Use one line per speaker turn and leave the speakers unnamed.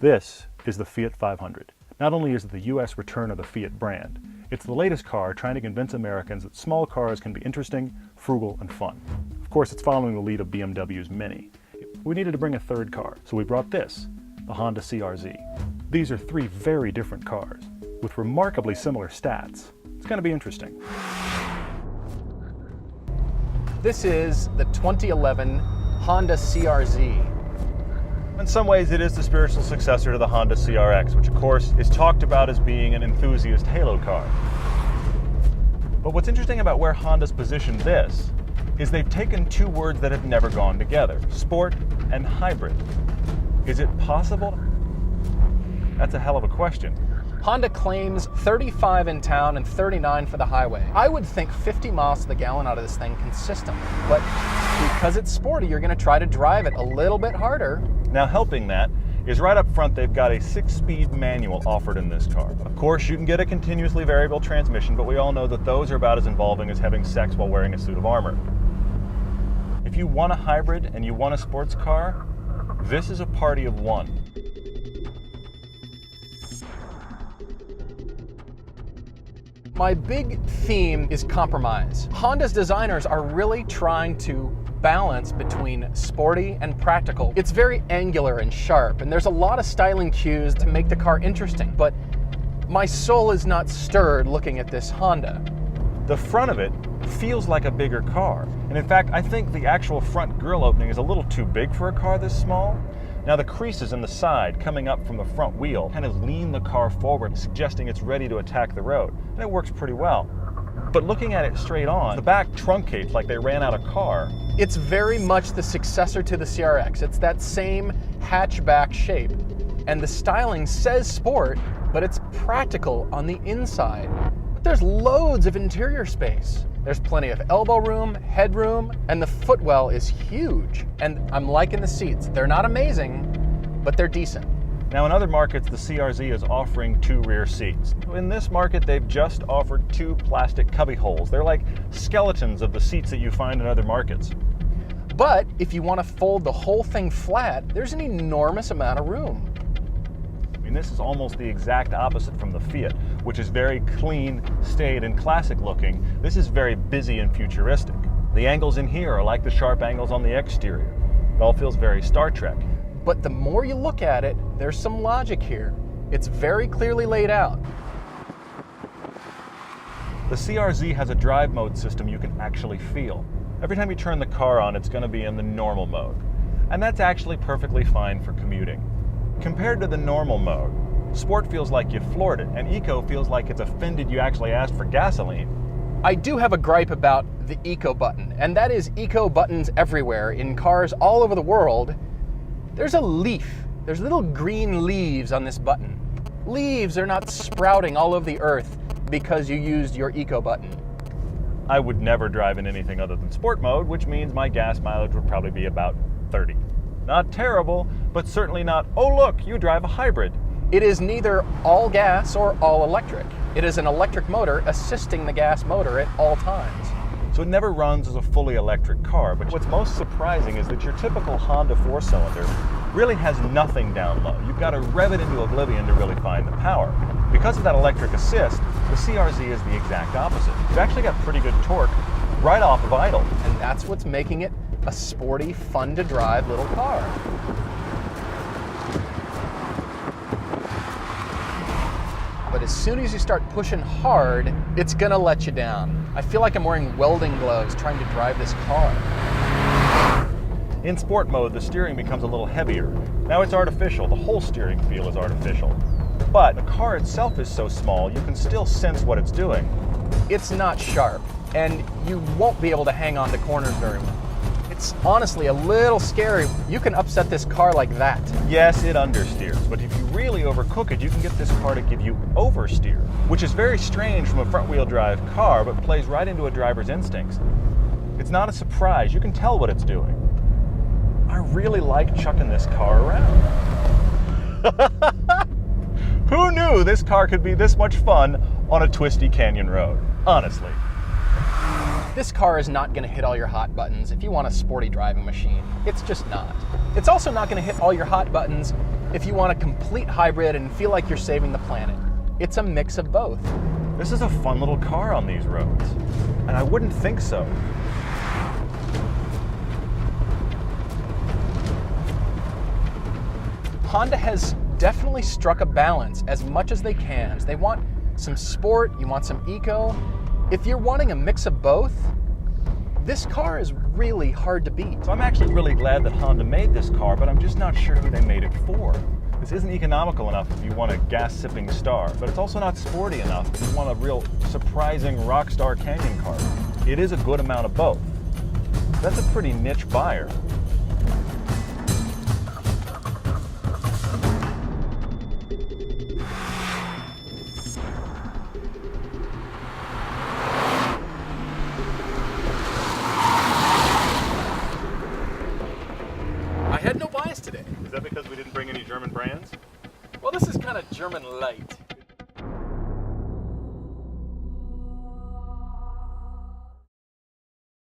This is the Fiat 500. Not only is it the US return of the Fiat brand, it's the latest car trying to convince Americans that small cars can be interesting, frugal, and fun. Of course, it's following the lead of BMW's Mini. We needed to bring a third car, so we brought this, the Honda CRZ. These are three very different cars, with remarkably similar stats. It's going to be interesting.
This is the 2011 Honda CRZ.
In some ways, it is the spiritual successor to the Honda CRX, which of course is talked about as being an enthusiast halo car. But what's interesting about where Honda's positioned this is they've taken two words that have never gone together, sport and hybrid. Is it possible? That's a hell of a question.
Honda claims 35 in town and 39 for the highway. I would think 50 miles to the gallon out of this thing consistently, but because it's sporty, you're gonna try to drive it a little bit harder.
Now helping that is right up front, they've got a 6-speed manual offered in this car. Of course, you can get a continuously variable transmission, but we all know that those are about as involving as having sex while wearing a suit of armor. If you want a hybrid and you want a sports car, this is a party of one.
My big theme is compromise. Honda's designers are really trying to balance between sporty and practical. It's very angular and sharp, and there's a lot of styling cues to make the car interesting, but my soul is not stirred looking at this Honda.
The front of it feels like a bigger car, and in fact, I think the actual front grille opening is a little too big for a car this small. Now the creases in the side coming up from the front wheel kind of lean the car forward, suggesting it's ready to attack the road, and it works pretty well. But looking at it straight on, the back truncates like they ran out of car.
It's very much the successor to the CRX. It's that same hatchback shape. And the styling says sport, but it's practical on the inside. But there's loads of interior space. There's plenty of elbow room, headroom, and the footwell is huge. And I'm liking the seats. They're not amazing, but they're decent.
Now in other markets, the CRZ is offering 2 rear seats. In this market, they've just offered 2 plastic cubby holes. They're like skeletons of the seats that you find in other markets.
But if you want to fold the whole thing flat, there's an enormous amount of room.
I mean, this is almost the exact opposite from the Fiat, which is very clean, staid, and classic looking. This is very busy and futuristic. The angles in here are like the sharp angles on the exterior. It all feels very Star Trek.
But the more you look at it, there's some logic here. It's very clearly laid out.
The CRZ has a drive mode system you can actually feel. Every time you turn the car on, it's going to be in the normal mode. And that's actually perfectly fine for commuting. Compared to the normal mode, sport feels like you floored it, and eco feels like it's offended you actually asked for gasoline.
I do have a gripe about the eco button, and that is eco buttons everywhere in cars all over the world. There's a leaf. There's little green leaves on this button. Leaves are not sprouting all over the earth because you used your eco button.
I would never drive in anything other than sport mode, which means my gas mileage would probably be about 30. Not terrible, but certainly not, oh look, you drive a hybrid.
It is neither all gas or all electric. It is an electric motor assisting the gas motor at all times.
So it never runs as a fully electric car, but what's most surprising is that your typical Honda 4-cylinder really has nothing down low. You've got to rev it into oblivion to really find the power. Because of that electric assist, the CRZ is the exact opposite. You've actually got pretty good torque right off of idle.
And that's what's making it a sporty, fun to drive little car. But as soon as you start pushing hard, it's gonna let you down. I feel like I'm wearing welding gloves trying to drive this car.
In sport mode, the steering becomes a little heavier. Now it's artificial, the whole steering feel is artificial. But the car itself is so small, you can still sense what it's doing.
It's not sharp, and you won't be able to hang on to corners very well. It's honestly a little scary. You can upset this car like that.
Yes, it understeers, but if you really overcook it, you can get this car to give you oversteer, which is very strange from a front-wheel drive car, but plays right into a driver's instincts. It's not a surprise, you can tell what it's doing. I really like chucking this car around. Who knew this car could be this much fun on a twisty canyon road? Honestly.
This car is not going to hit all your hot buttons if you want a sporty driving machine. It's just not. It's also not going to hit all your hot buttons if you want a complete hybrid and feel like you're saving the planet. It's a mix of both.
This is a fun little car on these roads, and I wouldn't think so.
Honda has definitely struck a balance as much as they can. They want some sport, you want some eco. If you're wanting a mix of both, this car is really hard to beat.
So I'm actually really glad that Honda made this car, but I'm just not sure who they made it for. This isn't economical enough if you want a gas-sipping star, but it's also not sporty enough if you want a real surprising rock star canyon car. It is a good amount of both. That's a pretty niche buyer.
I had no bias today.
Is that because we didn't bring any German brands?
Well, this is kind of German light.